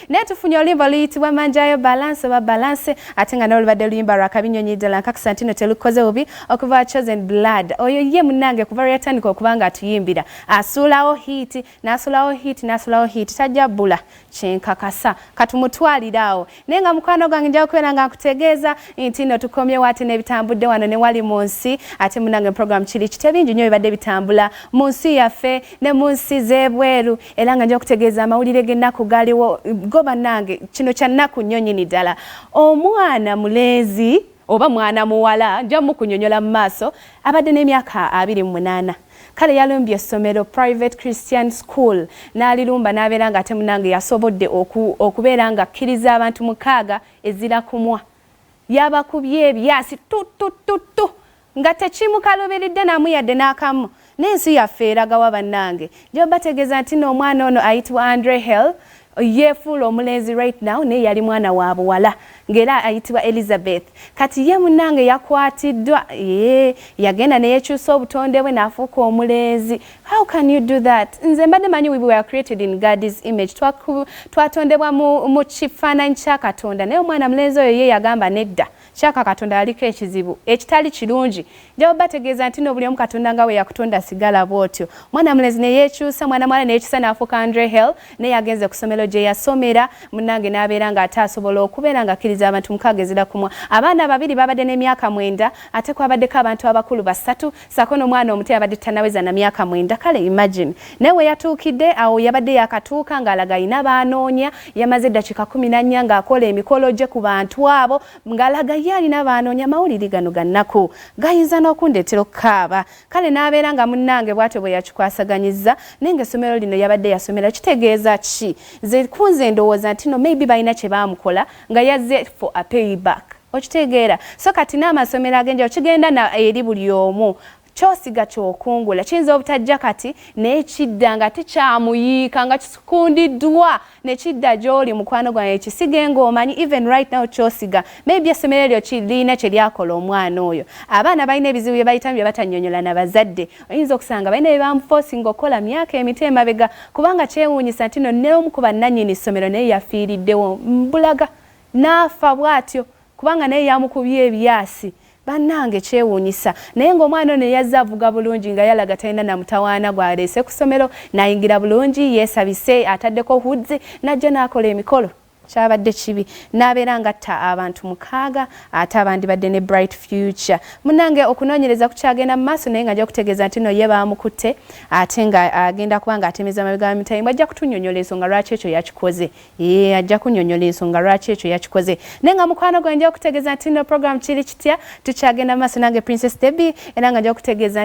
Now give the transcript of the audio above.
Netufunye oluyimba luyitibwa manjayo balance oba balance ate nga n'olubadde oluyimba lwa kabinyonyi ddala nkakisa nti no telukoze bubi okuva Chosen Blood oyo ye munnange kuva yatandika okubanga atuyimbira asuulawo hit n'asulawo hit tajja bbula kyenkakasa katumutwaliraawo naye nga mukwano gwange njawo kubeera nga nkutegeeza nti no tukomyewo ate n'ebitambudde wano ne wali mu nsi ate munnange program kiri kiti ebingi nnyo bibadde bitambula mu nsi yaffe ne mu nsi z'ebweru era nga nja okutegeeza amawulire g'ennaku gaaliwo goba nange kino kya nnaku nnyo nnyini ddala omwana mulenzi oba mwana muwala nja mukunyonyola mu maaso abadde n'emyaka 28 kale yalumbye essomero private Christian school n'alirumba n'abeera nga ate munange yasobodde okubeera nga akkiriza abantu 6 ezira kumwa yabakubye ebyasi tu nga tekimukalubiridde namuyadde n'akamu n'ensi yaffe eragawa bannange njo bategeeza nti n'omwana ono ayitibwa Andre Hell yefuula omulenzi right now naye yali mwana wa buwala ng'era ayitibwa Elizabeth kati ye munnange yakwatiddwa yagenda neyekyusa obutonde bwe n'afuuka omulenzi. How can you do that? Nze mbadde manyi we were created in God's image twatondebwa mu kifaananyi kya Katonda naye omwana mulenzi oyo ye yagamba nedda kyaka Katonda aliko ekizibu ekitali kirungi njawo bategeeza nti no buli omu Katonda nga we yakutonda sigala bwotyo mwana mulenzi ne yekyusa mwana mwala neyekyusa n'afuuka Andre Hell naye yagenze ku ssomero gye yasomera munnange n'abeera nga ate asobola okubeera nga akkiriza abantu 6 ezira kumwa abaana 2 babadde n'emyaka 9 ate kwabaddeko abantu abakulu 3 sako n'omwana omuto yabadde tanaweza na myaka 9 kale imagine naye we yatuukidde awo yabadde yakatuuka ng'alaga ayina baanoonya yamaze eddakiika 14 ng'akola emikolo gye ku bantu abo ng'alaga ye alina baanoonya mawulire gano gannaku gayinza n'okundeetera okukaaba kale n'abeera nga munnange bw'atyo bwe yakikwasaganyizza naye ng'essomero lino yabadde yasomera kitegeeza ki nze kunze ndowooza nti no maybe balina kye baamukola nga yazze for a payback okitegeera so kati n'amasomero agenja okigenda na eri buli omu kyosiga kyokungula kiyinza obutajja kati naye kidda nga tekyamuyiika nga kikundiddwa ne kidda gy'oli mukwano gwange kisige ng'omanyi even right now kyosiga maybe essomero eryo kirina kye lyakola omwana oyo abaana balina ebizibu bye bayitamu bye batanyonyola na bazadde oyinza okusanga balina bye bamuforcing okukola myaka emito emabega kubanga kyewuunyisa nti no n'omu ku bannannyini ssomero naye yafiiriddewo mbulaga n'afa bw'atyo kubanga naye yamukubye ebyasi bannange kyewuunyisa naye ng'omwana ono yazze avuga bulungi nga yalaga talina na mutawaana gw'aleese ku ssomero n'ayingira bulungi yeesabise ataddeko hudzi n'ajja n'akola emikolo kyabadde kibi n'abeera ngatta abantu 6 ate abandi badde ne bright future munnange okunoonyereza kukyagenda mu maaso naye nga ajja kutegeeza nti no ye baamukutte ate nga agenda kuba nga atemeza amabega g'amitayimbo ajja kutunyonyola ensonga lwaki ekyo yakikoze ajja kunyonyola ensonga lwaki ekyo yakikoze naye nga mukwano gwe nja okutegeeza nti no program kiri kitya tukyagenda mu maaso nange Princess Debbie era nga ajja kutegeeza nti